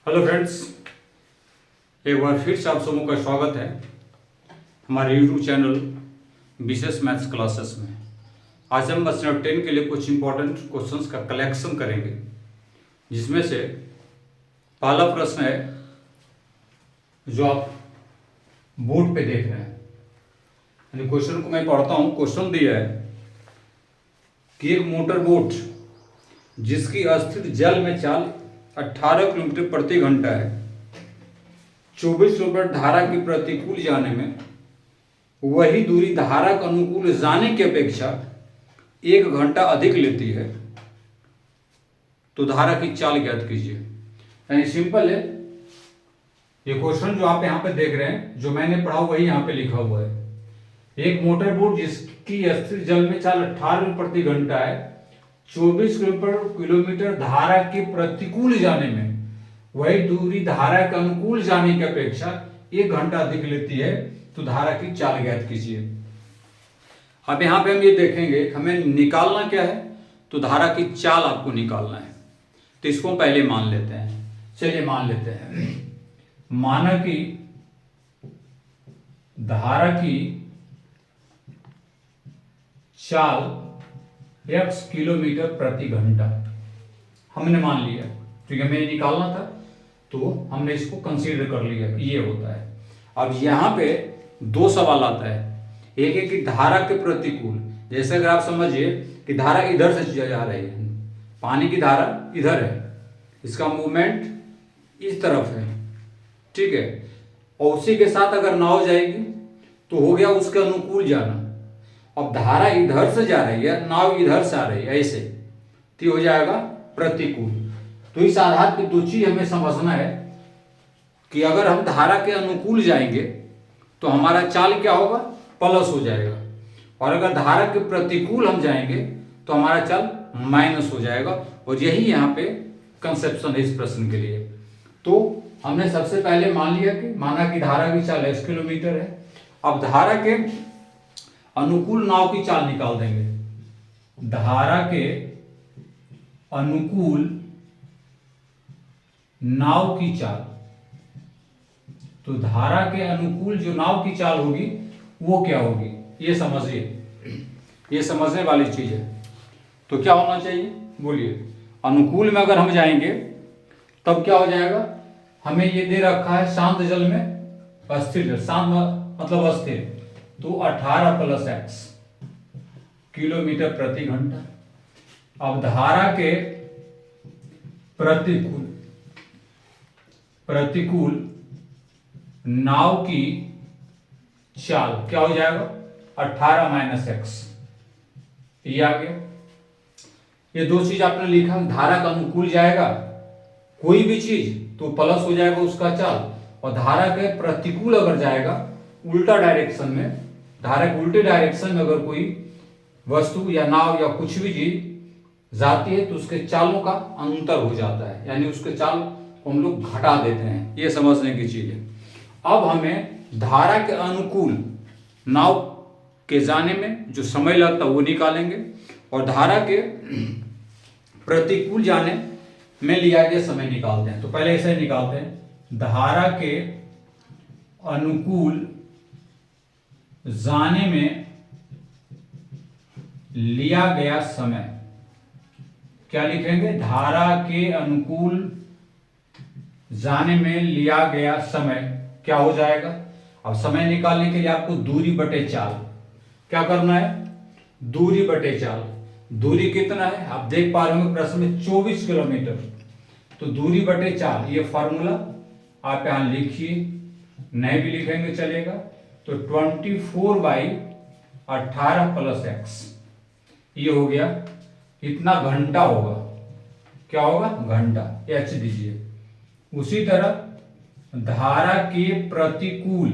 Hello friends, एक बार फिर से आप सबों का स्वागत है हमारे यूट्यूब चैनल विशेष मैथ्स क्लासेस में। आज हम स्टैंडर्ड 10 के लिए कुछ इंपॉर्टेंट क्वेश्चंस का कलेक्शन करेंगे, जिसमें से पहला प्रश्न है जो आप बोर्ड पे देख रहे हैं। यानी क्वेश्चन को मैं पढ़ता हूँ। क्वेश्चन दिया है कि एक मोटर बोट जिसकी अस्थिर जल में चाल 18 किलोमीटर प्रति घंटा है, 24 किलोमीटर धारा की प्रतिकूल जाने में वही दूरी धारा के अनुकूल जाने की अपेक्षा 1 घंटा अधिक लेती है, तो धारा की चाल ज्ञात कीजिए। यानी सिंपल है ये क्वेश्चन जो आप यहाँ पे देख रहे हैं, जो मैंने पढ़ा वही यहाँ पे लिखा हुआ है। एक मोटर बोट जिसकी स्थिर जल में चाल 18 प्रति घंटा है, 24 किलोमीटर धारा के प्रतिकूल जाने में वही दूरी धारा के अनुकूल जाने की अपेक्षा 1 घंटा अधिक लेती है, तो धारा की चाल ज्ञात कीजिए। अब यहाँ पे हम ये देखेंगे हमें निकालना क्या है, तो धारा की चाल आपको निकालना है। तो इसको पहले मान लेते हैं। चलिए मान लेते हैं, माना कि धारा की चाल x किलोमीटर प्रति घंटा हमने मान लिया, क्योंकि हमें निकालना था तो हमने इसको कंसीडर कर लिया, ये होता है। अब यहाँ पे दो सवाल आता है। एक है कि धारा के प्रतिकूल, जैसे अगर आप समझिए कि धारा इधर से जा रही है, पानी की धारा इधर है, इसका मूवमेंट इस तरफ है, ठीक है, और उसी के साथ अगर नाव जाएगी तो हो गया उसके अनुकूल जाना। अब धारा इधर से जा रही है, नाव इधर से आ रही है, ऐसे तो हो जाएगा प्रतिकूल। तो इस आधार पे दो चीज हमें समझना है कि अगर हम धारा के अनुकूल जाएंगे तो हमारा चाल क्या होगा, प्लस हो जाएगा, और अगर धारा के प्रतिकूल हम जाएंगे तो हमारा चाल माइनस हो जाएगा। और यही यहाँ पे कंसेप्शन है इस प्रश्न के लिए। तो हमने सबसे पहले मान लिया कि माना कि धारा की चाल x किलोमीटर है। अब धारा के अनुकूल नाव की चाल निकाल देंगे। धारा के अनुकूल नाव की चाल, तो धारा के अनुकूल जो नाव की चाल होगी वो क्या होगी, ये समझिए, ये समझने वाली चीज है। तो क्या होना चाहिए बोलिए, अनुकूल में अगर हम जाएंगे तब क्या हो जाएगा, हमें ये दे रखा है शांत जल में अस्थिर जल, शांत मतलब अस्थिर, तो 18 + x किलोमीटर प्रति घंटा। अब धारा के प्रतिकूल नाव की चाल क्या हो जाएगा, 18 - x, ये आ गया। ये दो चीज आपने लिखा, धारा का अनुकूल जाएगा कोई भी चीज तो प्लस हो जाएगा उसका चाल, और धारा के प्रतिकूल अगर जाएगा उल्टा डायरेक्शन में, धारा के उल्टे डायरेक्शन में अगर कोई वस्तु या नाव या कुछ भी चीज जाती है तो उसके चालों का अंतर हो जाता है, यानी उसके चाल को हम लोग घटा देते हैं, ये समझने की चीज है। अब हमें धारा के अनुकूल नाव के जाने में जो समय लगता है वो निकालेंगे, और धारा के प्रतिकूल जाने में लिया गया समय निकालते हैं। तो पहले ऐसे निकालते हैं, धारा के अनुकूल जाने में लिया गया समय, क्या लिखेंगे, धारा के अनुकूल जाने में लिया गया समय क्या हो जाएगा। अब समय निकालने के लिए आपको दूरी बटे चाल क्या करना है, दूरी बटे चाल। दूरी कितना है आप देख पा रहे होंगे प्रश्न में, 24 किलोमीटर, तो दूरी बटे चाल, ये फॉर्मूला आप यहां लिखिए, नहीं भी लिखेंगे चलेगा। तो 24/18 + x, ये हो गया, इतना घंटा होगा, क्या होगा, घंटा, h दीजिए। उसी तरह धारा के प्रतिकूल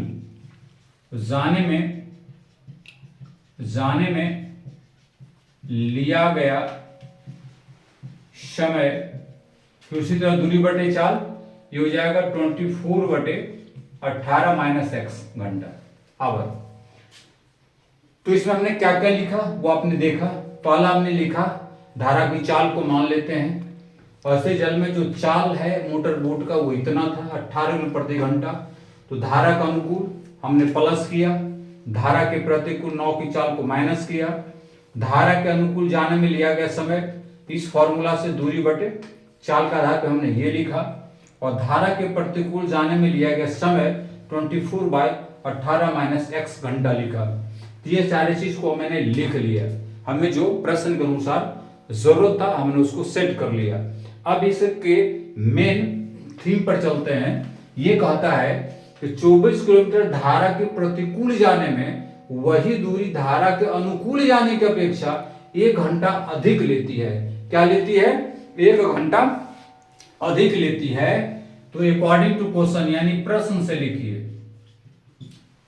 जाने में लिया गया समय, फिर उसी तरह दूरी बटे चाल, ये हो जाएगा 24/18 - x घंटा आवर। तो इसमें हमने क्या क्या लिखा वो आपने देखा। पहला हमने लिखा धारा की चाल को मान लेते हैं, वैसे जल में जो चाल है मोटर बोट का वो इतना था 18 मीटर प्रति घंटा। तो धारा का अनुकूल हमने प्लस किया, धारा के प्रतिकूल नाव की चाल को माइनस किया, धारा के अनुकूल जाने में लिया गया समय इस फॉर्मूला से दूरी बटे चाल का आधार पे हमने ये लिखा, और धारा के प्रतिकूल जाने में लिया गया समय 24/18 - x घंटा लिखा। ये सारी चीज को मैंने लिख लिया, हमें जो प्रश्न के अनुसार जरूरत था हमने उसको सेट कर लिया। अब इसके मेन थीम पर चलते हैं। ये कहता है कि 24 किलोमीटर धारा के प्रतिकूल जाने में वही दूरी धारा के अनुकूल जाने की अपेक्षा 1 घंटा अधिक लेती है। क्या लेती है? 1 घंटा अधिक लेती है। तो अकॉर्डिंग टू क्वेश्चन यानी प्रश्न से लिखिए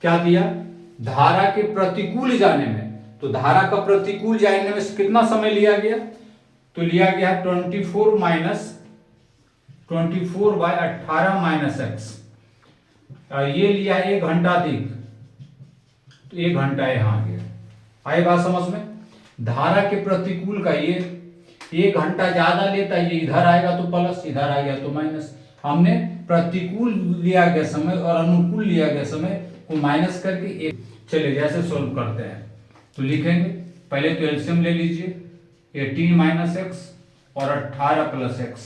क्या दिया, धारा के प्रतिकूल जाने में, तो धारा का प्रतिकूल जाने में कितना समय लिया गया, तो लिया गया 24/18 - x, और ये लिया 1 घंटा अधिक, तो 1 घंटा यहां आ गया। आई बात समझ में? धारा के प्रतिकूल का ये 1 घंटा ज्यादा लेता है, ये इधर आएगा तो प्लस, इधर आ गया तो माइनस। हमने प्रतिकूल लिया गया समय और अनुकूल लिया गया समय को माइनस करके एक, चलिए जैसे सोल्व करते हैं तो लिखेंगे। पहले तो एलसीएम ले लीजिए, 18 - x और 18 + x,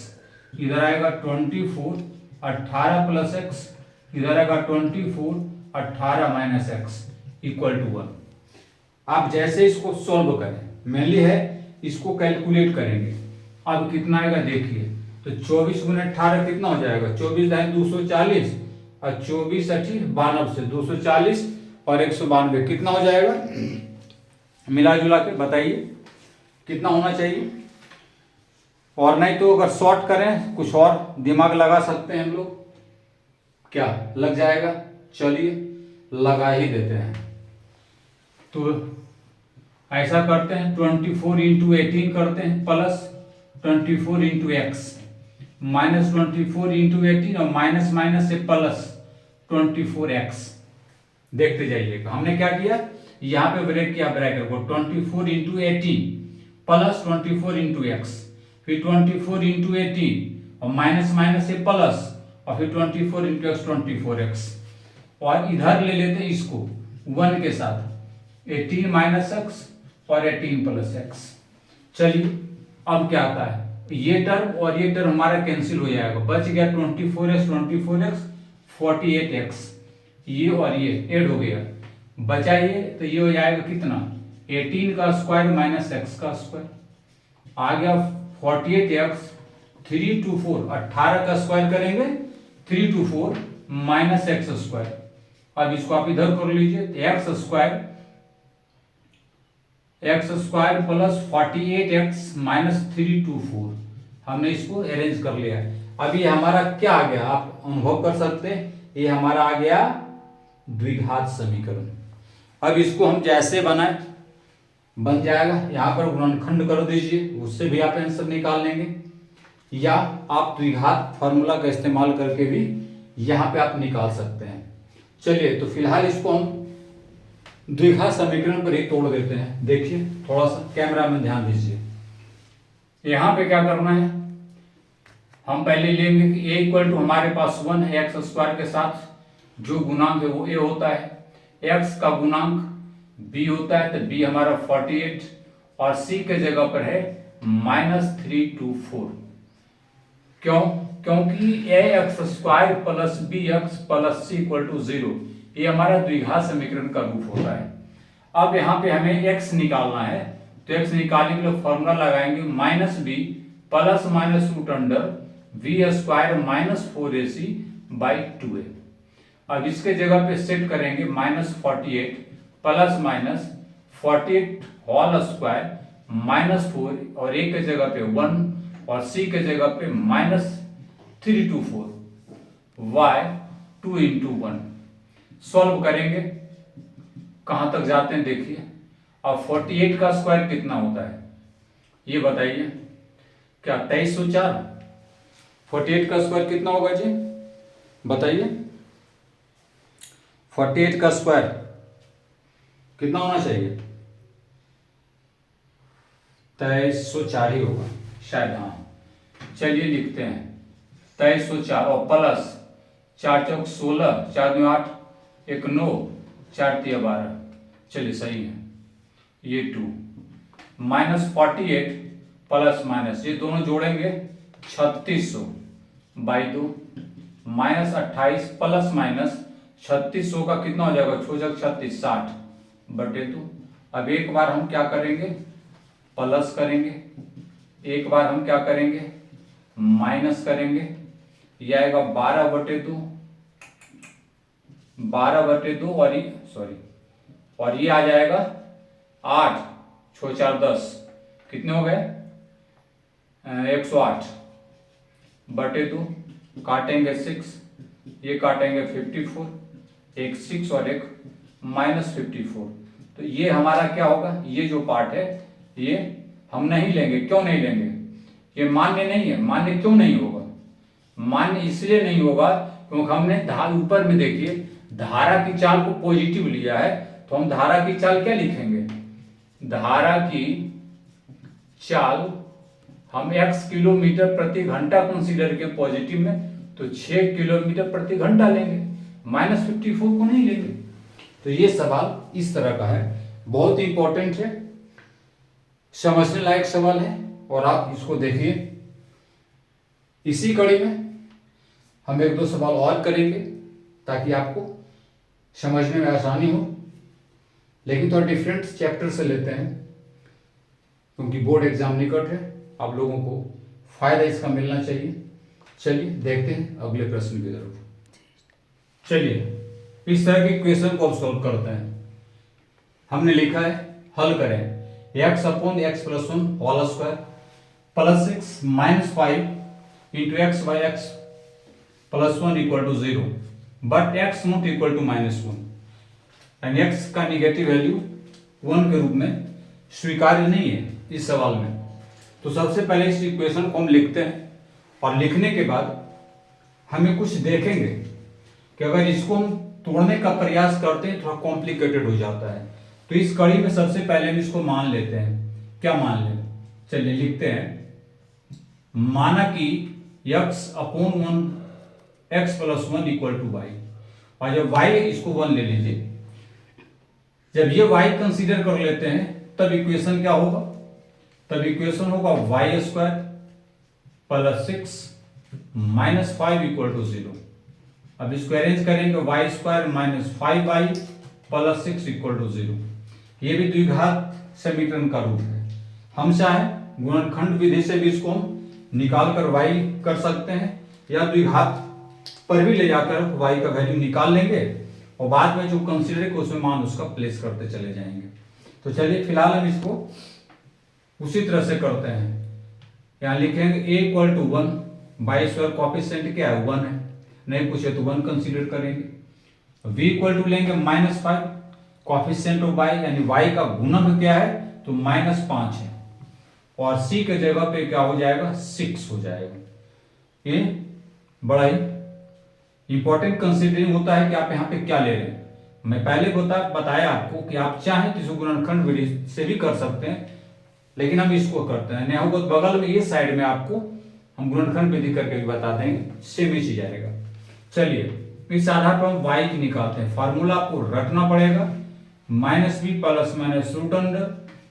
इधर आएगा 24, 18 + x, इधर आएगा 24, 18 - x इक्वल टू 1। आप जैसे इसको सोल्व करें, मेनली है इसको कैलकुलेट करेंगे। अब कितना आएगा देखिए, तो 24 × 18 कितना हो जाएगा, 24 × 240 और 24 × 92 से 240 और 192 कितना हो जाएगा, मिला जुला के बताइए कितना होना चाहिए। और नहीं तो अगर शॉर्ट करें कुछ और दिमाग लगा सकते हैं हम लोग, क्या लग जाएगा, चलिए लगा ही देते हैं। तो ऐसा करते हैं 24 × 18 करते हैं प्लस 24 × x माइनस 24 × 18 और माइनस माइनस से प्लस 24x। देखते जाइएगा हमने क्या किया, यहाँ पे ब्रेक किया ब्रैकेट को, 24 × 18 प्लस 24 × x, फिर 24 × 18 और माइनस माइनस से प्लस, और फिर 24 × x 24x, और इधर ले लेते हैं इसको 1 के साथ 18 - x और 18 + x। चलिए अब क्या आता है, ये टर्म और ये टर्म हमारा कैंसिल हो जाएगा, बच गया 24x 24x 48x, ये और ये ऐड हो गया, बचा ये, तो ये हो जाएगा कितना, 18 का स्क्वायर माइनस x का स्क्वायर, आ गया 48x 3 to 4, 18 का स्क्वायर करेंगे 3 to 4 माइनस x स्क्वायर। अब इसको आप इधर कर लीजिए, x square plus 48x minus 3 to 4, हमने इसको अरेंज कर लिया। अभी हमारा क्या आ गया, आप अनुभव कर सकते हैं, ये हमारा आ गया द्विघात समीकरण। अब इसको हम जैसे बनाए बन जाएगा, यहाँ पर गुणनखंड कर दीजिए, उससे भी आप आंसर निकाल लेंगे, या आप द्विघात फॉर्मूला का इस्तेमाल करके भी यहाँ पे आप निकाल सकते हैं। चलिए तो फिलहाल इसको हम द्विघात समीकरण पर ही तोड़ देते हैं। देखिए थोड़ा सा कैमरा में ध्यान दीजिए, यहाँ पे क्या करना है, हम पहले लेंगे कि a इक्वल टू हमारे पास 1 है, एक्स स्क्वायर के साथ जो गुणांक है वो a होता है, x का गुणांक b होता है, तो b हमारा 48 और c के जगह पर है -3 to 4। क्यों? क्योंकि ax² plus bx plus c equal to 0, ये हमारा द्विघात समीकरण का रूप होता है। अब यहाँ पे हमें x निकालना है, तो x निकालने के लिए फॉर्मूला लगाएंगे -b plus minus root under v² minus 4ac/2a। अब इसके जगह पे सेट करेंगे -48 plus minus 48 whole square minus 4, और a के जगह पे 1 और c के जगह पे -3 to 4 y 2 × 1। सॉल्व करेंगे, कहां तक जाते हैं देखिए। अब 48 का स्क्वायर कितना होता है ये बताइए, क्या 2304? 48 का स्क्वायर कितना होगा जी बताइए, 48 का स्क्वायर कितना होना चाहिए, 2304 ही होगा शायद, हाँ चलिए लिखते हैं 2304 और प्लस 4 चौक 16, 4 दूनी 8, 1 9, 4 तिया 12। चलिए सही है ये 2 माइनस 48 प्लस माइनस ये दोनों जोड़ेंगे 3600 बाई 2 माइनस 28 प्लस माइनस 3600 का कितना हो जाएगा, 36 60 बटे 2। अब एक बार हम क्या करेंगे, प्लस करेंगे, एक बार हम क्या करेंगे, माइनस करेंगे। ये आएगा 12 बटे 2, 12 बटे 2 और ये सॉरी और ये आ जाएगा 8 6 4 10, कितने हो गए 108 बटे 2, काटेंगे 6, ये काटेंगे 54, एक 6 और एक माइनस 54। तो ये हमारा क्या होगा, ये जो पार्ट है ये हम नहीं लेंगे। क्यों नहीं लेंगे, ये मान्य नहीं है। मान्य क्यों नहीं होगा, मान्य इसलिए नहीं होगा क्योंकि हमने ऊपर में देखिए धारा की चाल को पॉजिटिव लिया है, तो हम धारा की चाल क्या लिखेंगे, धारा की चाल हम x किलोमीटर प्रति घंटा कंसीडर के पॉजिटिव में, तो 6 किलोमीटर प्रति घंटा लेंगे, माइनस 54 को नहीं लेंगे। तो ये सवाल इस तरह का है, बहुत ही इंपॉर्टेंट है, समझने लायक सवाल है और आप इसको देखिए। इसी कड़ी में हम एक दो सवाल और करेंगे ताकि आपको समझने में आसानी हो, लेकिन थोड़ा डिफरेंट चैप्टर से लेते हैं क्योंकि बोर्ड एग्जाम निकट है, आप लोगों को फायदा इसका मिलना चाहिए। चलिए देखते हैं अगले प्रश्न की तरफ। चलिए इस तरह के क्वेश्चन को सॉल्व करते हैं। हमने लिखा है हल करें x upon x plus 1 whole square plus 6 minus 5 into x by x plus 1 equal to 0 but x not equal to minus 1 and x का निगेटिव वैल्यू 1 के रूप में स्वीकार्य नहीं है इस सवाल में। तो सबसे पहले इस इक्वेशन को हम लिखते हैं और लिखने के बाद हमें कुछ देखेंगे कि अगर इसको हम तोड़ने का प्रयास करते हैं थोड़ा कॉम्प्लिकेटेड हो जाता है। तो इस कड़ी में सबसे पहले हम इसको मान लेते हैं। क्या मान लें, चलिए लिखते हैं, माना कि x upon 1 x plus 1 equal to y, और जब y इसको 1 ले लीजिए, जब ये y कंसीडर कर लेते हैं तब इक्वेशन क्या होगा, तब इक्वेशन होगा y square plus 6 minus 5 equal to 0। अब इसको अरेंज करेंगे, y square minus 5y plus 6 equal to 0। ये भी द्विघात समीकरण का रूप है। हम चाहे गुणनखंड विधि से भी इसको हम निकाल कर y कर सकते हैं या द्विघात पर भी ले जाकर y का वैल्यू निकाल लेंगे और बाद में जो कंसीडर है उसमें मान उसका प्लेस करते चले जाएंगे। तो चलिए फिलहाल हम इसको उसी तरह से करते हैं। यहाँ लिखेंगे a equal to 1 by square coefficient क्या है 1 है, नहीं पूछे तो 1 कंसीडर करेंगे। v इक्वल टू लेंगे माइनस 5 कॉफिशिएंट ऑफ y यानी y का गुणक क्या है तो माइनस 5 है और c के जगह पे क्या हो जाएगा 6 हो जाएगा। ये बड़ा ही इंपॉर्टेंट कंसीडरिंग होता है कि आप यहाँ पे क्या ले रहे हैं। मैं पहले बताया आपको कि आप चाहें तो इसको गुणनखंड विधि से भी कर सकते हैं, लेकिन हम इसको करते हैं, नहीं होगा तो बगल में ये साइड में आपको हम गुणनखंड विधि करके भी बता देंगे, सेम ही चीज आएगा। चलिए इस आधार पर हम y की निकालते हैं। फार्मूला आपको रखना पड़ेगा minus b plus minus root under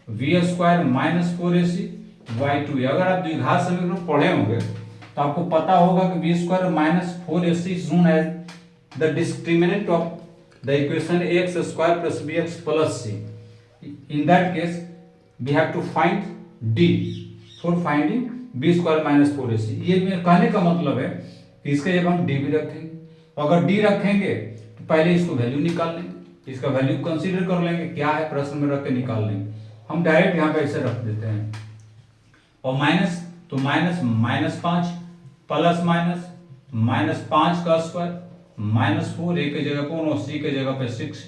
v square minus 4ac by 2। अगर आप द्विघात समीकरण पढ़े होंगे तो आपको पता होगा कि b square minus 4ac is known as the discriminant of the equation x square plus b x plus c. In that case we have to find D for finding b square minus 4ac। ये मेरे कहने का मतलब है कि इसके जगह हम डी भी रखेंगे, अगर डी रखेंगे तो पहले इसको वैल्यू निकाल लेंगे, इसका वैल्यू कंसीडर कर लेंगे क्या है प्रश्न में रख के निकाल लेंगे। हम डायरेक्ट यहाँ पे ऐसे रख देते हैं और माइनस तो minus minus 5 plus minus minus 5 का स्क्वायर माइनस 4 a के जगह कौन और c के जगह पे 6।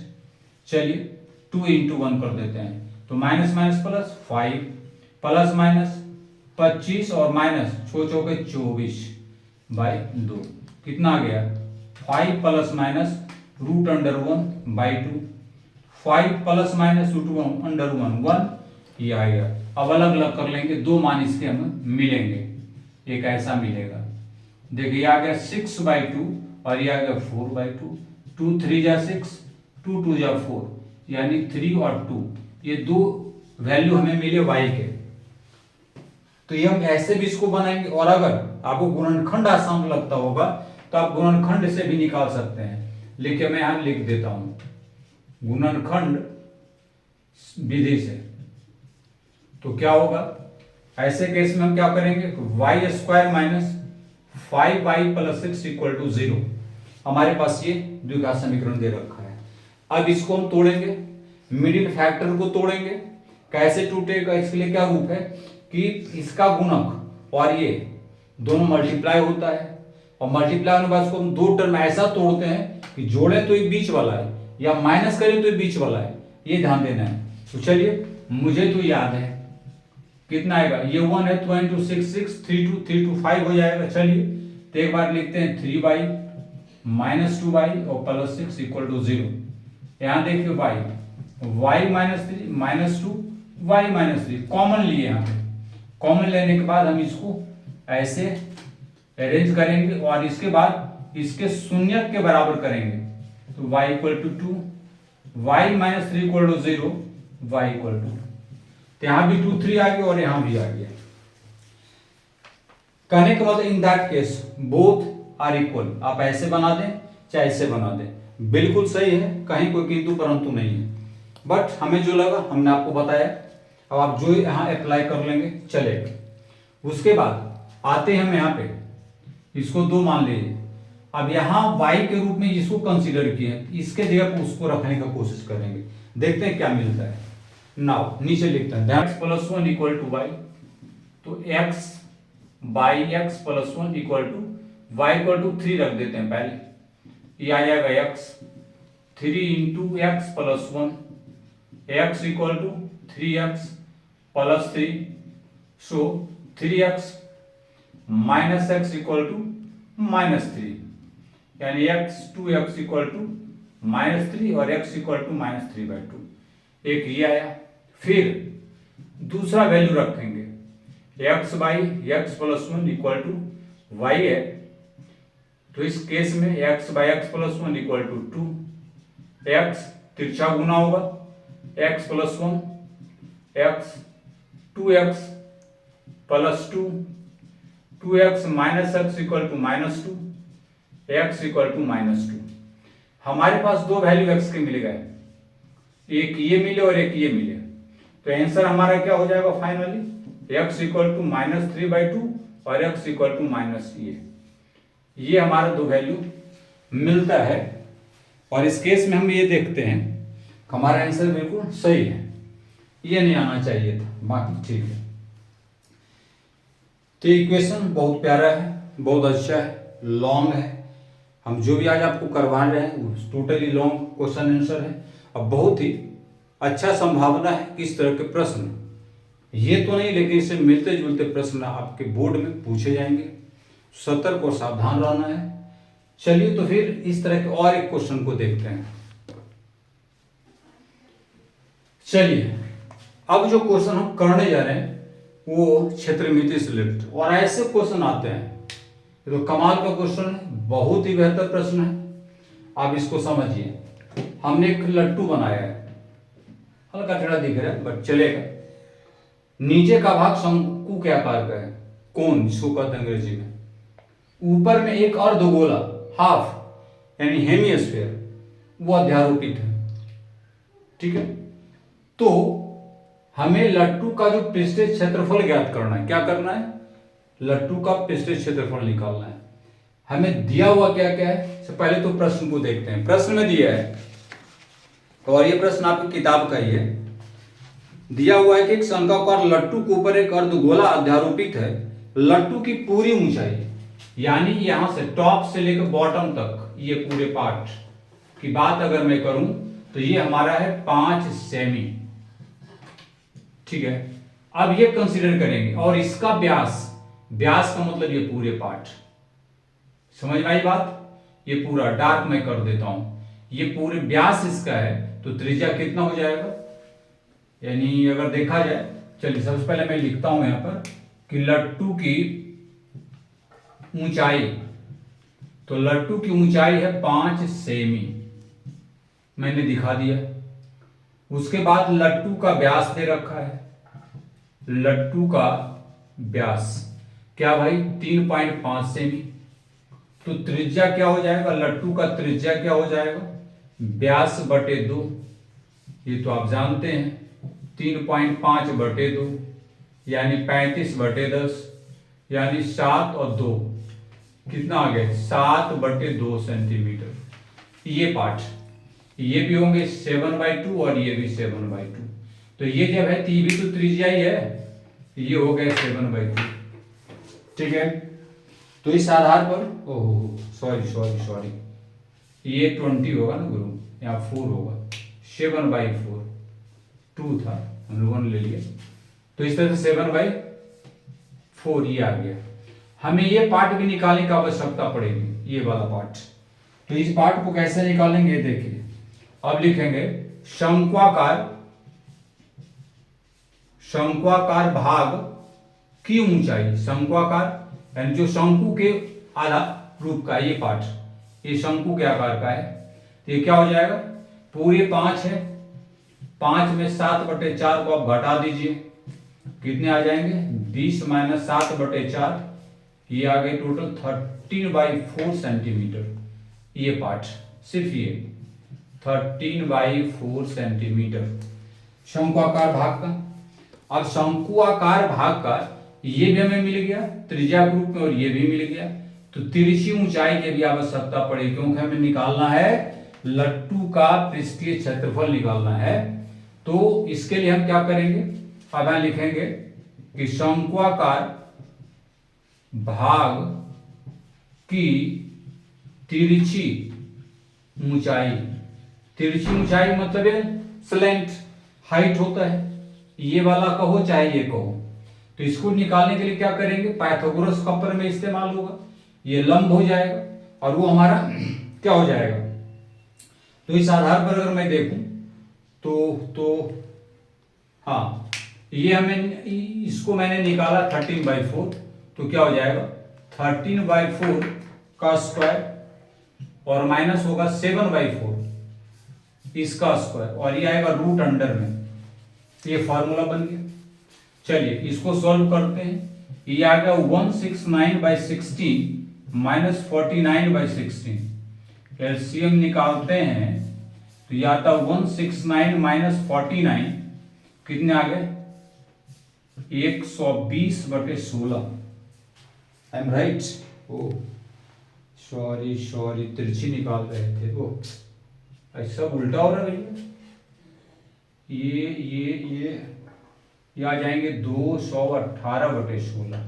चलिए 2 इंटू 1 कर देते हैं तो minus minus plus 5 plus minus 25 और माइनस 6 चौके 24 बाई 2 कितना आ गया 5 plus minus root under 1 by 2 5 plus minus root under 1 1 ये आ गया। अब अलग अलग कर लेंगे, दो मान इसके हमें मिलेंगे। एक ऐसा मिलेगा। देखिए आ गया 6/2 और ये आ गया 4/2। 2 3 जा 6, 2 2 जा 4, यानी 3 और 2, ये दो वैल्यू हमें मिले y के। तो ये हम ऐसे भी इसको बनाएंगे, और अगर आपको गुणनखंड आसान लगता होगा तो आप गुणनखंड से भी निकाल सकते हैं। लिखिए मैं यहां लिख देता हूं गुणनखंड विधि से। तो क्या होगा, ऐसे केस में हम क्या करेंगे, y² minus 5y plus 6 equal to 0। हमारे पास ये द्विघात समीकरण दे रखा है। अब इसको हम तोड़ेंगे, मिडिल फैक्टर को तोड़ेंगे। कैसे टूटेगा, इसके लिए क्या रूप है कि इसका गुणक और ये दोनों मल्टीप्लाई होता है, और मल्टीप्लाई होने के बाद इसको हम दो टर्म ऐसा तोड़ते हैं कि जोड़े तो एक बीच वाला है या माइनस करें तो एक बीच वाला है, ये ध्यान देना है। तो चलिए, मुझे तो याद है कितना आएगा, ये 1 है तो 1 2 6 6 3 2 3 2 5 हो जाएगा। चलिए तो एक बार लिखते हैं 3y माइनस 2y और प्लस 6 इक्वल टू 0। यहां देखिए y minus 3 minus 2 y minus 3 common लिए, यहाँ पे कॉमन लेने के बाद हम इसको ऐसे अरेंज करेंगे और इसके बाद इसके शून्य के बराबर करेंगे। तो y equal to 2, y minus 3 equal to 0, y equal to, तो यहां भी 2 3 आ गया और यहां भी आ गया। कहने का मतलब in that case both are equal. आप ऐसे बना दें चाहे ऐसे बना दें, बिल्कुल सही है, कहीं कोई किंतु परंतु नहीं है। बट हमें जो लगा हमने आपको बताया, अब आप जो यहां अप्लाई कर लेंगे चलेगा। उसके बाद आते हैं हम यहाँ पे, इसको 2 मान लीजिए। अब यहाँ y के रूप में इसको कंसीडर किए, इसके जगह पर उसको रखने का कोशिश करेंगे, देखते हैं क्या मिलता है। नाउ नीचे लिखते हैं x plus 1 equal to y, तो x by x plus 1 equal to y equal to 3 रख देते हैं पहले। ये आ जाएगा x 3 into x plus 1, x equal to 3x plus 3, so 3x minus x equal to -3, यानी x 2x इक्वल टू -3 और x equal to -3/2। एक ये आया। फिर दूसरा वैल्यू रखेंगे x by x plus 1 equal to y है, तो इस केस में x by x plus 1 equal to 2, x तिरछा गुना होगा x plus 1, x 2x plus 2, 2x minus x equal to -2, x equal to -2। हमारे पास दो वैल्यू x के मिल गए, एक ये मिले और एक ये मिले, तो आंसर हमारा क्या हो जाएगा फाइनली, x इक्वल टू -3/2 और x इक्वल टू ये हमारा दो वैल्यू मिलता है। और इस केस में हम ये देखते हैं हमारा आंसर बिल्कुल सही है, ये नहीं आना चाहिए था, बाकी ठीक है। तो इक्वेशन बहुत प्यारा है, बहुत अच्छा है, लॉन्ग है। हम जो भी आज आपको करवा रहे हैं टोटली लॉन्ग क्वेश्चन आंसर है। अब बहुत ही अच्छा संभावना है कि इस तरह के प्रश्न, ये तो नहीं लेकिन इससे मिलते जुलते प्रश्न आपके बोर्ड में पूछे जाएंगे। सतर्क और सावधान रहना है। चलिए तो फिर इस तरह के और एक क्वेश्चन को देखते हैं। चलिए अब जो क्वेश्चन हम करने जा रहे हैं वो क्षेत्रमिति से रिलेटेड, और ऐसे क्वेश्चन आते हैं तो कमाल का क्वेश्चन है, बहुत ही बेहतर प्रश्न है। आप इसको समझिए, हमने एक लट्टू बनाया है, हल्का टेढ़ा दिख रहा है बट चलेगा। नीचे का भाग शंकु के आकार का है, कोन जिसको कहते हैं अंग्रेजी में। ऊपर में एक अर्धगोला हाफ यानी हेमिस्फीयर वो अध्यारोपित है, ठीक है। तो हमें लट्टू का जो पृष्ठीय क्षेत्रफल ज्ञात करना है। क्या करना है, लट्टू का पृष्ठीय क्षेत्रफल निकालना है। हमें दिया हुआ क्या क्या है, सबसे पहले तो प्रश्न को देखते हैं। प्रश्न में दिया है, और ये प्रश्न आपकी किताब का ही है। दिया हुआ है कि एक शंक्वाकार लट्टू के ऊपर एक अर्धगोला अध्यारोपित है। लट्टू की पूरी ऊंचाई यानी यहां से टॉप से लेकर बॉटम तक ये पूरे पार्ट की बात अगर मैं करूं तो ये हमारा है 5 सेमी, ठीक है। अब ये कंसीडर करेंगे, और इसका व्यास, व्यास का मतलब ये पूरे पार्ट, समझ में आई बात। ये पूरा डार्क मैं कर देता हूं, ये पूरे व्यास इसका है, तो त्रिज्या कितना हो जाएगा, यानी अगर देखा जाए, चलिए सबसे पहले मैं लिखता हूं यहां पर कि लट्टू की ऊंचाई, तो लट्टू की ऊंचाई है 5 सेमी, मैंने दिखा दिया। उसके बाद लट्टू का व्यास दे रखा है, लट्टू का व्यास क्या भाई 3.5 सेमी। तो त्रिज्या क्या हो जाएगा, लट्टू का त्रिज्या क्या हो जाएगा, व्यास बटे 2, ये तो आप जानते हैं 3.5 बटे 2 यानी 35 बटे 10, यानी 7 और 2 कितना आ गया 7 बटे 2 सेंटीमीटर। ये पार्ट, ये भी होंगे 7/2 और ये भी 7/2, तो ये जब है तो ये भी तो त्रिज्या ही है, ये हो गया 7/2। ठीक है, तो इस आधार पर ओहो सॉरी ये 20 होगा ना गुरु, यहाँ 4 होगा, 7/4 2 था हम लोगों ने ले लिया, तो इस तरह से 7/4 ये आ गया। हमें ये पार्ट भी निकालने की आवश्यकता पड़ेगी, ये वाला पार्ट। तो इस पार्ट को कैसे निकालेंगे देखिए, अब लिखेंगे शंक्वाकार भाग की ऊंचाई, शंक्वाकार यानी जो शंकु के आधार रूप का ये पार्ट, ये शंकु के आकार का है, तो ये क्या हो जाएगा, पूरे 5 है, 5 में 7/4 को आप घटा दीजिए, कितने आ जाएंगे 20 - 7/4, ये आ गए टोटल 13/4 सेंटीमीटर। ये पार्ट सिर्फ ये 13/4 सेंटीमीटर शंकुआकार भाग का। अब शंकुआकार भाग का ये भी हमें मिल गया त्रिज्या के रूप में और ये भी मिल गया, तो तिरछी ऊंचाई की भी आवश्यकता पड़ेगी, क्योंकि हमें निकालना है लट्टू का पृष्ठीय क्षेत्रफल निकालना है। तो इसके लिए हम क्या करेंगे, अब यहां लिखेंगे कि शंकुआकार भाग की तिरछी ऊंचाई, तिरछी ऊंचाई मतलब है स्लैंट हाइट होता है, ये वाला कहो चाहे ये कहो, तो इसको निकालने के लिए क्या करेंगे, पाइथागोरस का प्रमेय इस्तेमाल होगा, ये लंब हो जाएगा और वो हमारा क्या हो जाएगा। तो इस आधार पर अगर मैं देखूं तो हाँ, ये हमें इसको मैंने निकाला 13/4, तो क्या हो जाएगा 13/4 का स्क्वायर और माइनस होगा 7/4 इसका स्क्वायर और ये आएगा रूट अंडर में, ये फॉर्मूला बन गया। चलिए इसको सॉल्व करते हैं, ये आ गया 169/16 - 49/16, एलसीएम निकालते हैं तो ये आता 169 - 49 कितने आ गए 120/16। I am right, oh sorry तिरछी निकाल रहे थे, ओ ऐसा उल्टा हो रहा है भैया, ये आ जाएंगे 218/16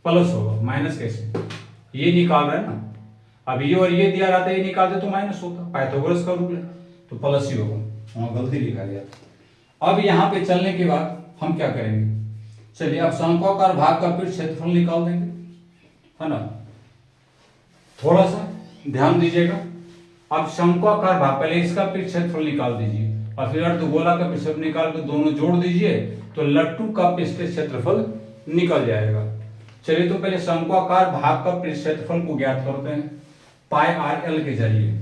प्लस होगा, माइनस कैसे, ये निकाल रहे हैं ना, अब ये और ये दिया रहता है, ये निकालते तो माइनस होता, पाइथागोरस का रूल है तो प्लस ही होगा, वहां गलती लिखा गया। अब यहाँ पे चलने के बाद हम क्या करेंगे, चलिए अब शंक्वाकार भाग का फिर क्षेत्रफल निकाल देंगे, है ना, थोड़ा सा ध्यान दीजिएगा। अब शंक्वाकार भाग, पहले इसका फिर क्षेत्रफल निकाल दीजिए और फिर अर्धगोला का क्षेत्रफल निकाल कर दोनों जोड़ दीजिए, तो लट्टू का पृष्ठीय क्षेत्रफल निकल जाएगा। चलिए तो पहले शंक्वाकार भाग का क्षेत्रफल को ज्ञात करते हैं, πr_l के जरिए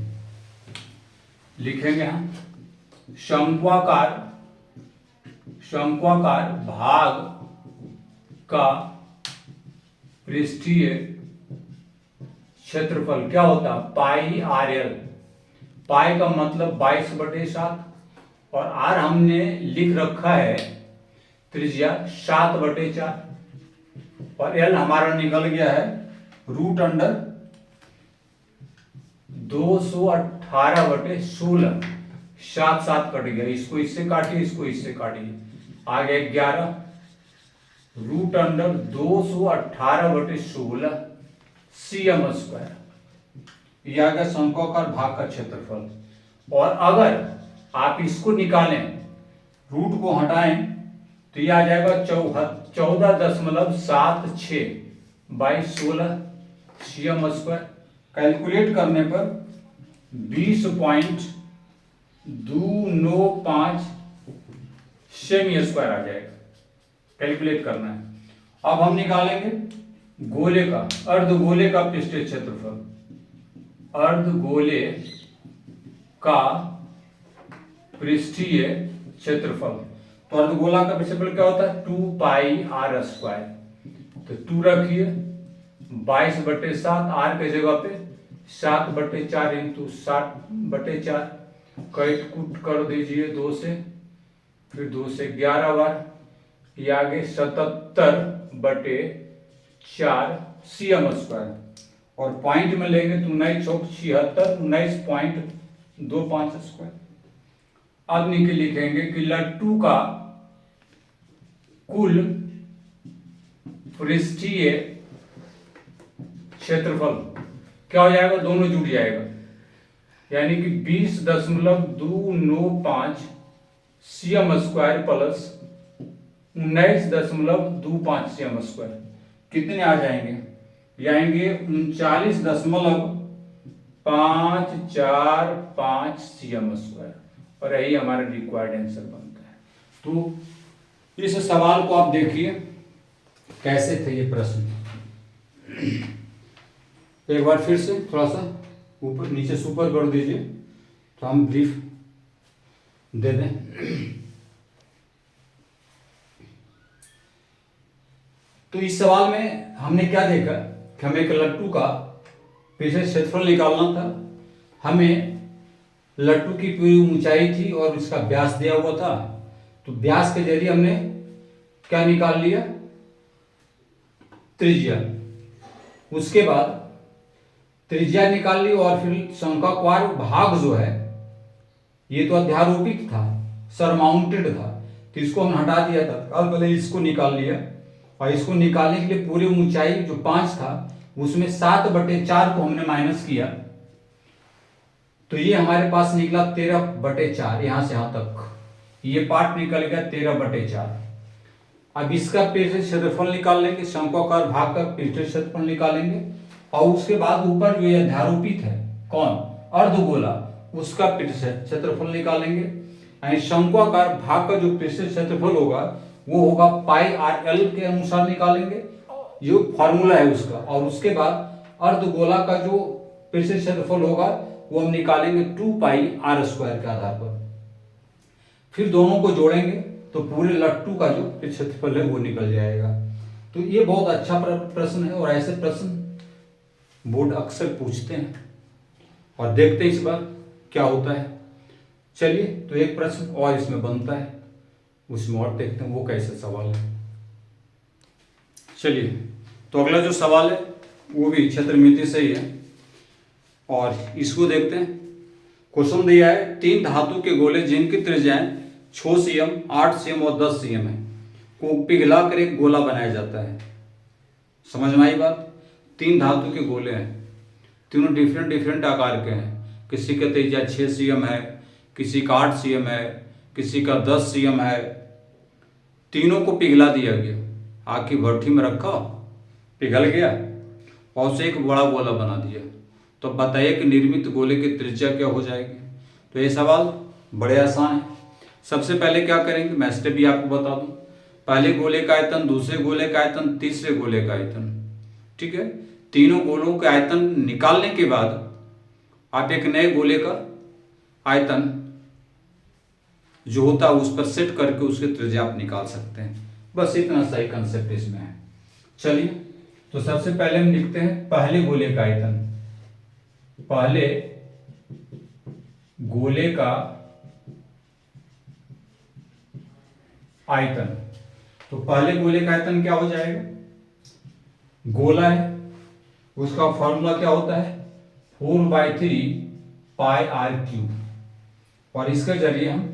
लिखेंगे हम शंक्वाकार भाग का पृष्ठीय क्षेत्रफल क्या होता है πr_l, पाई का मतलब 22/7 और आर हमने लिख रखा है त्रिज्या 7/4 और एल हमारा निकल गया है रूट अंडर 218/16, 7 कट गया, इसको इससे काटिए, इसको इससे काटिए, आ गया 11 रूट अंडर 218/16 cm², ये आ गया शंक्वाकार भाग का क्षेत्रफल। और अगर आप इसको निकालें, रूट को हटाएं, तो ये आ जाएगा 14.76/16 cm², कैलकुलेट करने पर 20.295 सेमी² आ जाएगा, कैलकुलेट करना है। अब हम निकालेंगे गोले का, अर्धगोले का पृष्ठीय क्षेत्रफल, अर्धगोले का पृष्ठीय क्षेत्रफल। तो अर्धगोला का क्षेत्रफल क्या होता है? 2πr²। तो 2 रखिए, 22/7, आर के जगह पे 7/4 इंटू 7/4, कट कुट कर दीजिए 2 से, फिर 2 से 11 बार, ये आगे 77/4 cm²। और पॉइंट में लेंगे तो 19 चौक 76, 19.25²। अब लिखेंगे कि लट्टू का कुल पृष्ठीय क्षेत्रफल क्या हो जाएगा? दोनों जुड़ जाएगा, यानी कि 20.295 cm² प्लस 19.25 cm²। कितने आ जाएंगे? ये आएंगे 39.545 cm²। और यही हमारा रिक्वायर्ड आंसर बनता है। तो इस सवाल को आप देखिए कैसे थे ये प्रश्न। एक बार फिर से थोड़ा सा ऊपर नीचे सुपर कर दीजिए तो हम ब्रीफ दे दें। तो इस सवाल में हमने क्या देखा कि हमें एक लट्टू का पृष्ठीय क्षेत्रफल निकालना था। हमें लट्टू की पूरी ऊंचाई थी और इसका व्यास दिया हुआ था। तो व्यास के जरिए हमने क्या निकाल लिया? त्रिज्या। उसके बाद त्रिज्या निकाल ली और फिर शंक्वाकार भाग जो है ये तो अध्यारोपित था, सरमाउंटेड था, तो इसको हम हटा दिया था। कल पहले इसको निकाल लिया और इसको निकालने के लिए पूरी ऊंचाई जो 5 था उसमें 7/4 को हमने माइनस किया, तो ये हमारे पास निकला 13/4। यहां से यहां तक ये पार्ट निकल गया 13/4। अब इसका पृष्ठीय क्षेत्रफल निकाल लेंगे, शंक्वाकार भाग का पृष्ठीय क्षेत्रफल निकालेंगे और उसके बाद ऊपर जो अध्यारोपित है कौन? अर्धगोला, उसका पृष्ठीय क्षेत्रफल निकालेंगे। यानी शंक्वाकार भाग का जो पृष्ठीय क्षेत्रफल होगा वो होगा πrl के अनुसार निकालेंगे, जो फॉर्मूला है उसका। और उसके बाद अर्धगोला का जो पृष्ठीय क्षेत्रफल होगा वो हम निकालेंगे 2πr² के आधार पर। फिर दोनों को जोड़ेंगे तो पूरे लट्टू का जो क्षेत्रफल है वो निकल जाएगा। तो ये बहुत अच्छा प्रश्न है और ऐसे प्रश्न बोर्ड अक्सर पूछते हैं और देखते हैं इस बार क्या होता है। चलिए, तो एक प्रश्न और इसमें बनता है, उसमें और देखते हैं वो कैसे सवाल है। चलिए, तो अगला जो सवाल है वो भी क्षेत्रमिति से ही है और इसको देखते हैं। क्वेश्चन दिया है 3 धातु के गोले जिनकी त्रिज्याएं 6 cm, 8 cm और 10 cm है को पिघला कर एक गोला बनाया जाता है। समझ में आई बात? 3 धातु के गोले हैं, तीनों डिफरेंट आकार के हैं। किसी का त्रिज्या 6 cm है, किसी का 8 cm है, किसी का 10 cm है। तीनों को पिघला दिया गया, आग की भट्टी में रखा, पिघल गया और उसे एक बड़ा गोला बना दिया। तो बताइए कि निर्मित गोले की त्रिज्या क्या हो जाएगी? तो ये सवाल बड़े आसान है। सबसे पहले क्या करेंगे, मैं स्टेप भी आपको बता दूं। पहले गोले का आयतन, दूसरे गोले का आयतन, तीसरे गोले का आयतन, ठीक है। तीनों गोलों के आयतन निकालने के बाद आप एक नए गोले का आयतन जो होता है उस पर सेट करके उसकी त्रिज्या आप निकाल सकते हैं। बस इतना सही कंसेप्ट इसमें है। चलिए, तो सबसे पहले हम लिखते हैं पहले गोले का आयतन। पहले गोले का आयतन, तो पहले गोले का आयतन क्या हो जाएगा? गोला है, उसका फॉर्मूला क्या होता है? 4/3πr³ और इसके जरिए हम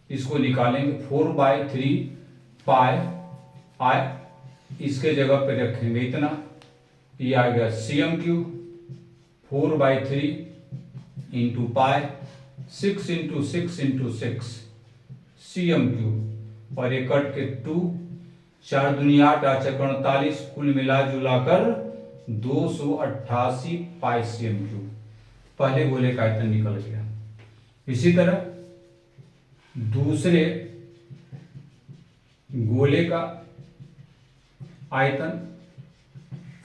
इसको निकालेंगे। 4/3πr, इसके जगह पे रखेंगे इतना, ये आ गया cm³। 4/3 into pi, 6 into 6 into 6 cm³। और ये कट के 2, 4 दूनी 8, 8 × 48, कुल मिला जुला कर 288 पाई cm³। पहले गोले का आयतन निकल गया। इसी तरह दूसरे गोले का आयतन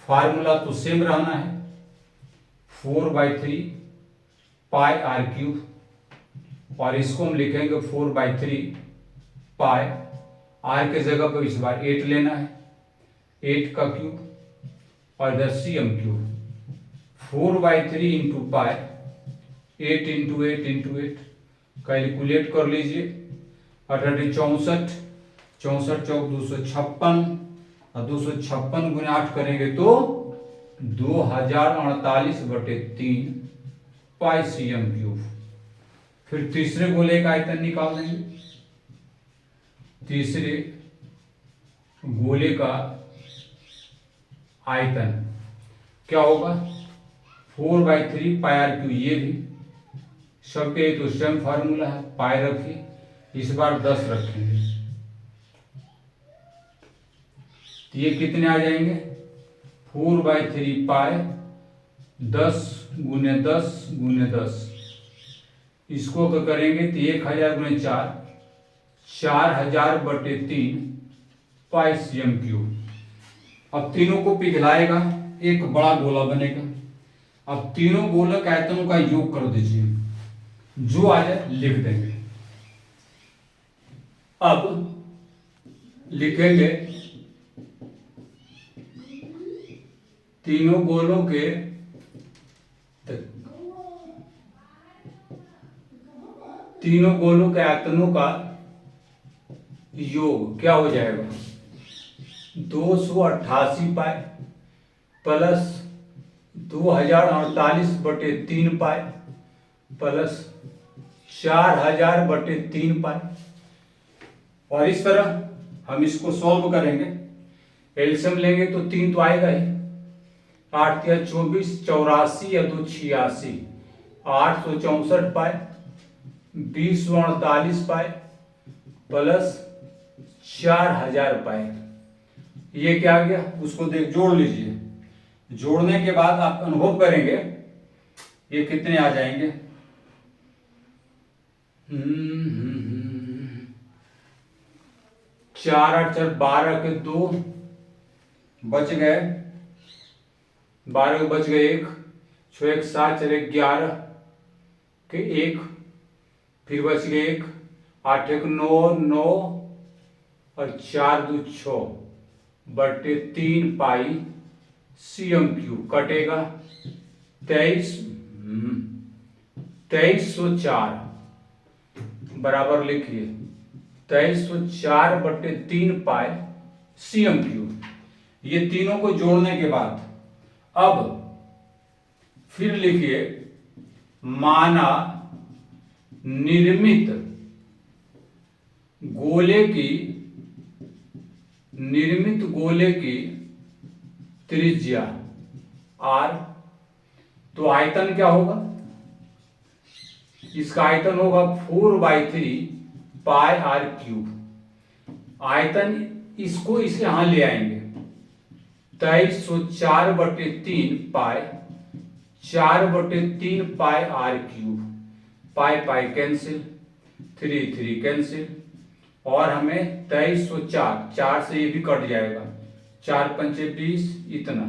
फार्मूला तो सेम रहना है, 4/3 पाई आर क्यूब, और इसको हम लिखेंगे 4/3 पाई, आर के जगह पर इस बार 8 लेना है, 8 का क्यूब, और इधर CM cube, 4/3 into pi, 8 into 8 into 8, calculate कर लीजिए, 64, 64 चौक 256, और 256 गुने 8 करेंगे तो 2048/3 पाई CM क्यूब। फिर तीसरे गोले का आयतन निकाल देंगे, तीसरे गोले का आयतन क्या होगा, 4/3 पाई आर क्यूब, ये भी सबके तो सेम फार्मूला है, पाई रखिए, इस बार 10 रखेंगे, तो ये कितने आ जाएंगे, 4/3 पाई 10 गुने 10 गुने 10, इसको क्या करेंगे तो 1000 गुने 4, 4000/3 पाई CM क्यूब। अब तीनों को पिघलाएगा, एक बड़ा गोला बनेगा। अब तीनों गोलक आयतनों का योग कर दीजिए, जो आ जाए लिख देंगे। अब लिखेंगे तीनों गोलों के आयतनों का योग क्या हो जाएगा, 288 पाई प्लस 2048/3 पाई प्लस 4000/3 पाई, और इस तरह हम इसको सॉल्व करेंगे, एलसीएम लेंगे तो 3 तो आएगा ही, 8 या 24, 84 या 2 86, 864 पाई, 20/48 पाई प्लस 4000 पाई, ये क्या आ गया, उसको देख जोड़ लीजिए, जोड़ने के बाद आप अनुभव करेंगे ये कितने आ जाएंगे, 4 8 4 12 के 2 बच गए, 12 के बच गए 1, 6 1 7 चले 11 के 1, फिर बच गए 1, 8 1 9 9, और 4 2 6/3 पाई CM क्यूब, कटेगा 2304, बराबर लिखिए 2304/3 पाई CM क्यूब। ये तीनों को जोड़ने के बाद अब फिर लिखिए, माना निर्मित गोले की त्रिज्या r, तो आयतन क्या होगा, इसका आयतन होगा 4/3 पाई आर क्यूब। आयतन इसको इसे यहां ले आएंगे, 2304/3 pi 4/3 pi r cube, pi pi cancel, 3 3 cancel, और हमें 2304, 4 से ये भी कट जाएगा, 4 पंचे 20, इतना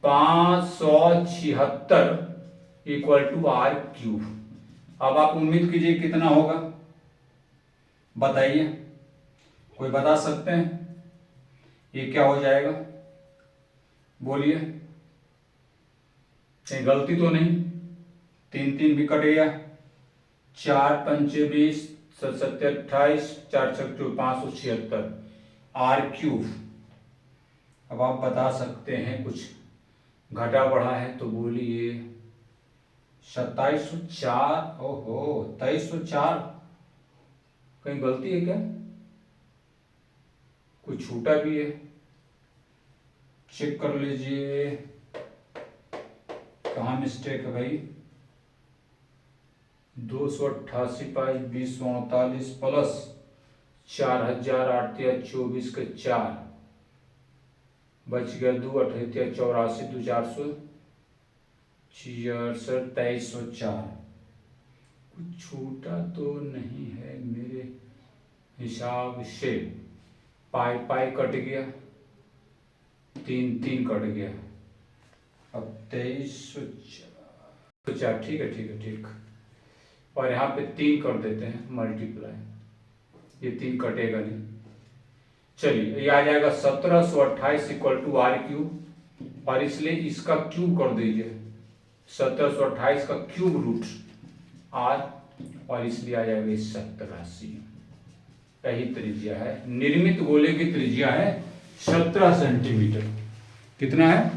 576 = आर क्यूब। अब आप उम्मीद कीजिए कितना होगा, बताइए, कोई बता सकते हैं ये क्या हो जाएगा, बोलिए, कहीं गलती तो नहीं, 3 3 भी कट गया, 4 पंचे 20, 7 7 28, 4 6 576 आर क्यूब। अब आप बता सकते हैं कुछ घटा बढ़ा है तो बोलिए, 2704, ओहो 2304, कहीं गलती है क्या, कुछ छूटा भी है, चेक कर लीजिए कहाँ मिस्टेक है भाई। 288 पाई 20/48 प्लस 4008 या 24 के 4, बच गया 2 8 या 84, 2 466, 2304, कुछ छूटा तो नहीं है मेरे हिसाब से, पाई पाई कट गया, तीन तीन कट गया, अब 2304, ठीक है ठीक है ठीक। और यहाँ पे 3 कर देते हैं मल्टीप्लाई, ये 3 कटेगा नहीं। चलिए ये आ जाएगा 1728 इक्वल टू आर क्यूब, और इसलिए इसका क्यूब कर दीजिए, 1728 का क्यूब रूट आर, और इसलिए आ जाएगा 87। यही त्रिज्या है, निर्मित गोले की त्रिज्या है 17 सेंटीमीटर। कितना है?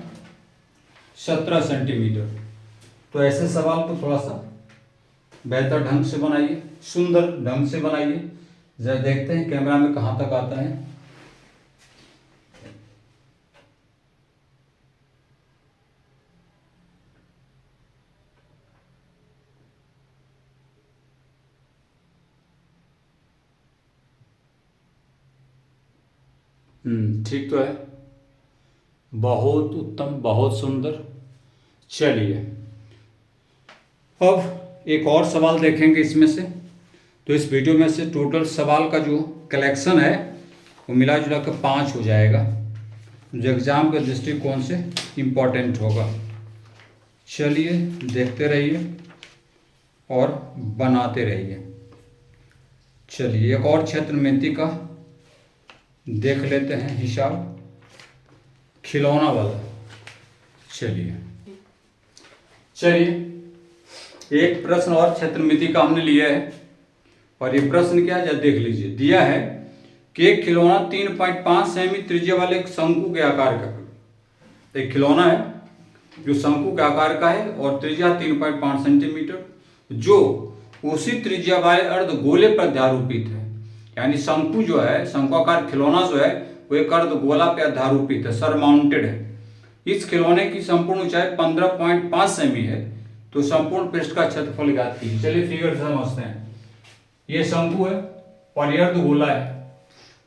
17 सेंटीमीटर। तो ऐसे सवाल को थोड़ा सा बेहतर ढंग से बनाइए, सुंदर ढंग से बनाइए। जरा देखते हैं कैमरा में कहाँ तक आता है। ठीक तो है, बहुत उत्तम, बहुत सुंदर। चलिए अब एक और सवाल देखेंगे इसमें से। तो इस वीडियो में से टोटल सवाल का जो कलेक्शन है वो मिला जुला कर 5 हो जाएगा, जो एग्ज़ाम के दृष्टिकोण से इम्पोर्टेंट होगा। चलिए देखते रहिए और बनाते रहिए। चलिए एक और क्षेत्रमिति का देख लेते हैं हिसाब, खिलौना वाला। चलिए एक प्रश्न और क्षेत्रमिति का हमने लिया है, और ये प्रश्न क्या है देख लीजिए। दिया है कि एक खिलौना 3.5 सेमी त्रिज्या वाले एक शंकु के आकार का, एक खिलौना है जो शंकु के आकार का है और त्रिज्या 3.5 सेंटीमीटर, जो उसी त्रिज्या वाले अर्धगोले पर अध्यारोपित है। यानी शंकु जो है, शंकुआकार खिलौना जो है वो एक अर्धगोला पे अध्यारोपित है, सरमाउंटेड है। इस खिलौने की संपूर्ण ऊंचाई 15.5 सेमी है। तो संपूर्ण पृष्ठ का क्षेत्रफल ज्ञात कीजिए। चलिए फिगर से समझते हैं। ये शंकु है और ये अर्धगोला है,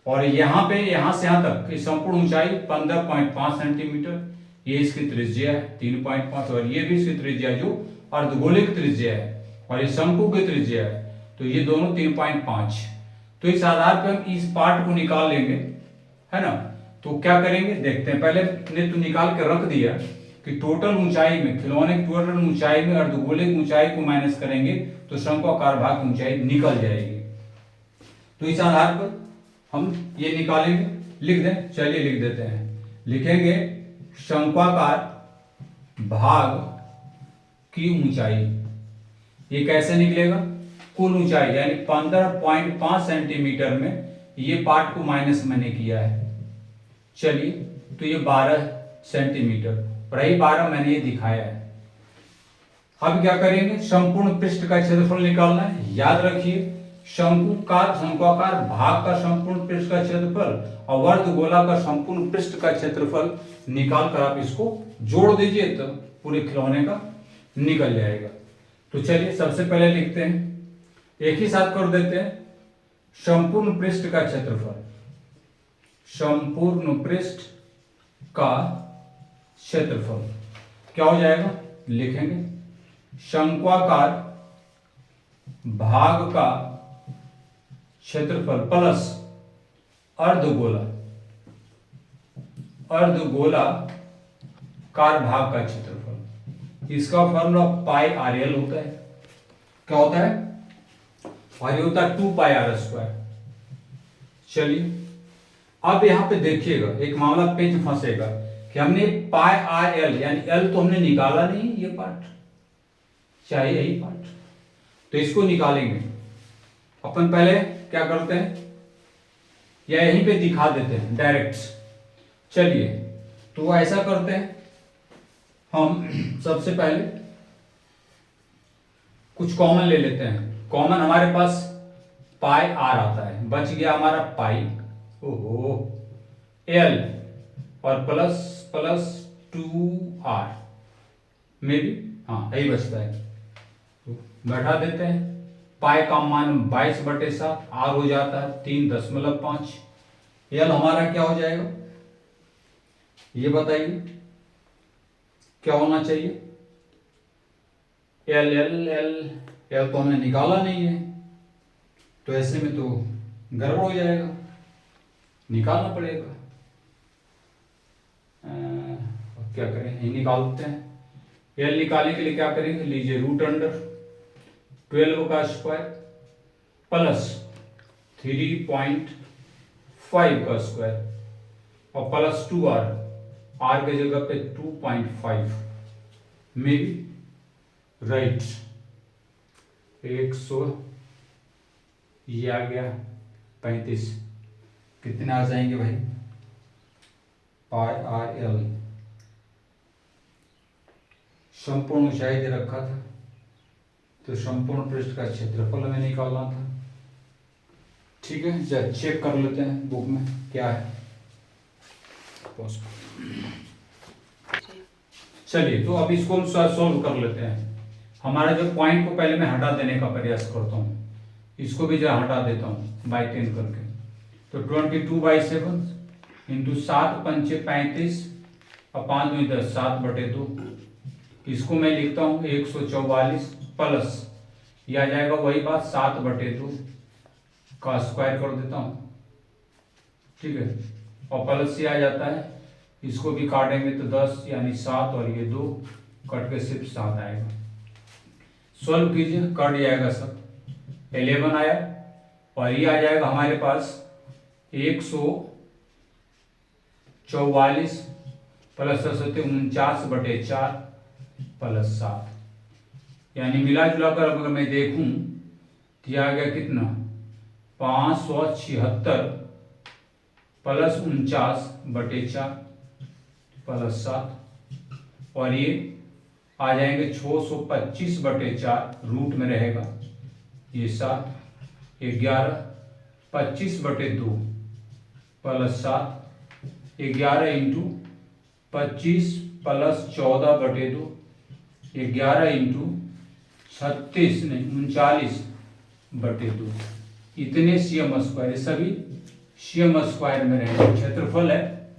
और यहाँ पे यहाँ से यहाँ तक की संपूर्ण ऊंचाई 15.5 सेंटीमीटर। ये इसकी त्रिज्या है 3.5, और ये भी इसकी त्रिज्या जो अर्धगोले की त्रिज्या है, और ये शंकु की त्रिज्या है। तो ये दोनों 3.5। तो इस आधार पर हम इस पार्ट को निकाल लेंगे, है ना। तो क्या करेंगे देखते हैं। पहले ने तो निकाल के रख दिया कि टोटल ऊंचाई में, खिलौने की टोटल ऊंचाई में अर्धगोले की ऊंचाई को माइनस करेंगे तो शंकुआकार भाग की ऊंचाई निकल जाएगी। तो इस आधार पर हम ये निकालेंगे, लिख दें। चलिए लिख देते हैं, लिखेंगे शंकुआकार भाग की ऊंचाई। ये कैसे निकलेगा? कुल ऊंचाई यानी 15.5 सेंटीमीटर में ये पार्ट को माइनस मैंने किया है। चलिए तो ये 12 सेंटीमीटर, और यही 12 मैंने ये दिखाया है। अब क्या करेंगे? संपूर्ण पृष्ठ का क्षेत्रफल निकालना है। याद रखिए शंकुआकार भाग का संपूर्ण पृष्ठ का क्षेत्रफल और वर्धगोला का संपूर्ण पृष्ठ का क्षेत्रफल निकाल कर आप इसको जोड़ दीजिए तो पूरे खिलौने का निकल जाएगा। तो चलिए सबसे पहले लिखते हैं, एक ही साथ कर देते हैं। संपूर्ण पृष्ठ का क्षेत्रफल, संपूर्ण पृष्ठ का क्षेत्रफल क्या हो जाएगा? लिखेंगे शंकुआकार भाग का क्षेत्रफल प्लस अर्धगोला, अर्धगोला कार भाग का क्षेत्रफल। इसका फॉर्मूला पाई आर एल होता है। क्या होता है? और ये होता है 2 पाई आर स्क्वायर। चलिए अब यहां पे देखिएगा एक मामला पेच फंसेगा कि हमने पाई आर एल यानी एल तो हमने निकाला नहीं, ये पार्ट चाहिए, यही पार्ट, तो इसको निकालेंगे। अपन पहले क्या करते हैं, या यहीं पे दिखा देते हैं डायरेक्ट। चलिए तो ऐसा करते हैं, हम सबसे पहले कुछ कॉमन ले लेते हैं। कॉमन हमारे पास पाई आर आता है, बच गया हमारा पाई ओहो एल और प्लस प्लस 2r में भी हाँ यही बचता है। तो बैठा देते हैं। पाई का मान 22/7, आर हो जाता है 3.5। एल हमारा क्या हो जाएगा ये बताइए, क्या होना चाहिए? एल एल एल एल तो हमने निकाला नहीं है, तो ऐसे में तो गड़बड़ हो जाएगा, निकालना पड़ेगा। क्या करें, यही निकालते हैं। एल निकालने के लिए क्या करेंगे, लीजिए रूट अंडर 12 का स्क्वायर प्लस 3.5 का स्क्वायर और प्लस 2r, r के जगह पे 2.5 मेरी राइट 100, ये आ गया 35, कितने आ जाएंगे भाई, पाई आर एल। संपूर्ण ऊंचाई दे रखा था तो संपूर्ण पृष्ठ का क्षेत्रफल हमें निकालना था। ठीक है, जरा चेक कर लेते हैं बुक में क्या है। चलिए, तो अब इसको हम सॉल्व कर लेते हैं। हमारे जो पॉइंट को पहले मैं हटा देने का प्रयास करता हूँ, इसको भी जरा हटा देता हूँ बाई 10 करके। तो 22/7 इंटू 7 पंचे 35 और 5 में 10, 7/2। इसको मैं लिखता हूँ 144 प्लस, यह आ जाएगा वही बात 7/2 का स्क्वायर कर देता हूँ। ठीक है, और प्लस ये आ जाता है, इसको भी काटेंगे तो 10 यानी 7 और ये 2 कट के सिर्फ 7 आएगा। सॉल्व कीजिए, कट जाएगा सब, 11 आया और ये आ जाएगा हमारे पास 144 प्लस 49/4 प्लस 7, यानी मिला जुला कर अगर मैं देखूं तो यह आ गया कितना, 576 प्लस 49/4 प्लस 7, और ये आ जाएंगे 625/4, रूट में रहेगा ये 7, 11 25/2 प्लस 7, 11 इंटू 25 प्लस 14/2, 11 इंटू 39/2, इतने सीएम स्क्वायर, ये सभी सीएम स्क्वायर में रहेंगे। क्षेत्रफल है,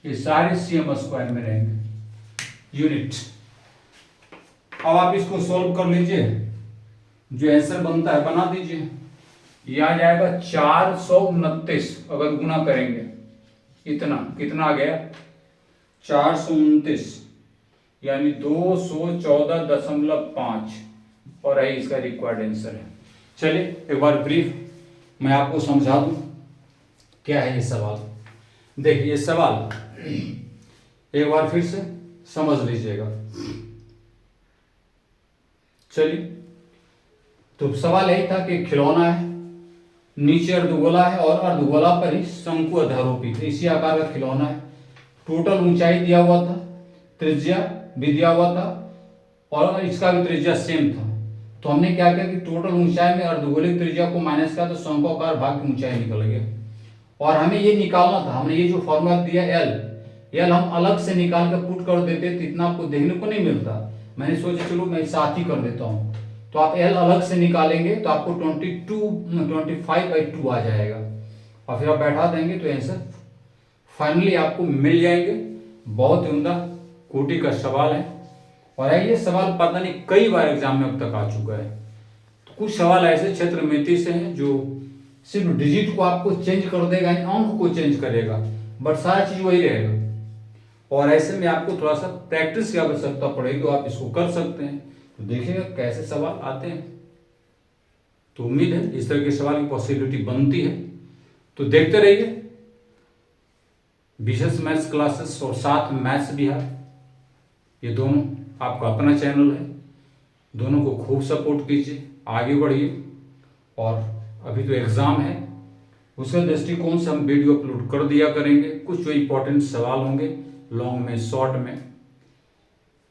ये सारे सीएम स्क्वायर में रहेंगे यूनिट। अब आप इसको सॉल्व कर लीजिए, जो आंसर बनता है बना दीजिए। ये आ जाएगा 429, अगर गुना करेंगे इतना, कितना आ गया 429 यानी 214.5, और है इसका रिक्वायर्ड आंसर है। चलिए एक बार ब्रीफ मैं आपको समझा दूं क्या है ये सवाल। देखिए सवाल एक बार फिर से समझ लीजिएगा। चलिए, तो सवाल यही था कि खिलौना है, नीचे अर्धगोला है और अर्धगोला पर ही शंकु अध्यारोपित है, इसी आकार का खिलौना है। टोटल ऊंचाई दिया हुआ था, त्रिज्या भी दिया हुआ था और इसका भी त्रिज्या सेम था। तो हमने क्या किया कि टोटल ऊंचाई में अर्धगोले की त्रिज्या को माइनस किया तो शंकुआकार भाग की ऊंचाई निकल गया। और हमें ये निकालना था, हमने ये जो फॉर्मूला दिया एल हम अलग से निकाल कर पुट कर देते तो इतना आपको देखने को नहीं मिलता। मैंने सोचा चलो मैं साथ ही कर देता हूँ। तो आप एल अलग से निकालेंगे तो आपको 25/2 आ जाएगा और फिर आप बैठा देंगे तो आंसर फाइनली आपको मिल जाएंगे। बहुत ही उम्दा कोटि का सवाल है और ये सवाल पता नहीं कई बार एग्जाम में अब तक आ चुका है। तो कुछ सवाल ऐसे क्षेत्रमिति से हैं जो सिर्फ डिजिट को आपको चेंज कर देगा, अंक को चेंज करेगा, बट सारा चीज वही रहेगा। और ऐसे में आपको थोड़ा सा प्रैक्टिस की आवश्यकता पड़ेगी, तो आप इसको कर सकते हैं। तो देखिएगा कैसे सवाल आते हैं। तो उम्मीद है इस तरह के सवाल की पॉसिबिलिटी बनती है। तो देखते रहिए विशेष मैथ्स क्लासेस और साथ मैथ्स बिहार, ये दोनों आपका अपना चैनल है। दोनों को खूब सपोर्ट कीजिए, आगे बढ़िए। और अभी तो एग्ज़ाम है, उसके दृष्टिकोण से हम वीडियो अपलोड कर दिया करेंगे। कुछ जो इम्पोर्टेंट सवाल होंगे लॉन्ग में शॉर्ट में,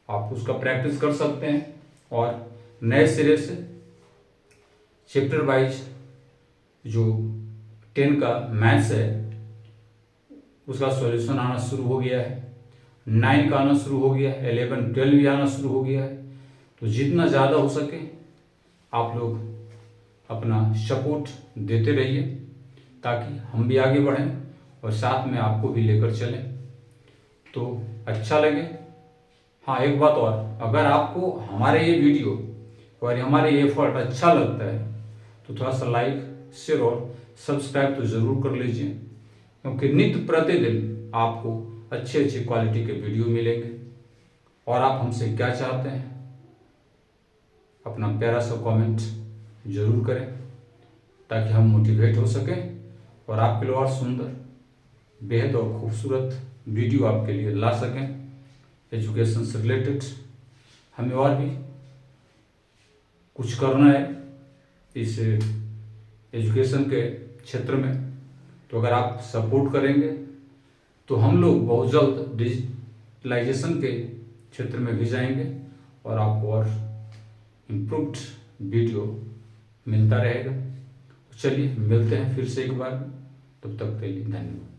आप उसका प्रैक्टिस कर सकते हैं। और नए सिरे से चैप्टर वाइज जो 10 का मैथ्स है उसका सॉल्यूशन आना शुरू हो गया है, 9 का आना शुरू हो गया है, 11, 12 भी आना शुरू हो गया है। तो जितना ज़्यादा हो सके आप लोग अपना सपोर्ट देते रहिए ताकि हम भी आगे बढ़ें और साथ में आपको भी लेकर चलें तो अच्छा लगे। हाँ, एक बात और, अगर आपको हमारे ये वीडियो और हमारे ये एफर्ट अच्छा लगता है तो थोड़ा सा लाइक, शेयर और सब्सक्राइब तो ज़रूर कर लीजिए, क्योंकि नित्य प्रतिदिन आपको अच्छे अच्छे क्वालिटी के वीडियो मिलेंगे। और आप हमसे क्या चाहते हैं, अपना प्यारा सा कमेंट जरूर करें ताकि हम मोटिवेट हो सकें और आपके लिए और सुंदर, बेहद और खूबसूरत वीडियो आपके लिए ला सकें एजुकेशन से रिलेटेड। हमें और भी कुछ करना है इस एजुकेशन के क्षेत्र में, तो अगर आप सपोर्ट करेंगे तो हम लोग बहुत जल्द डिजिटलाइजेशन के क्षेत्र में भी जाएंगे और आपको और इम्प्रूव्ड वीडियो मिलता रहेगा। चलिए मिलते हैं फिर से एक बार, तब तक के लिए धन्यवाद।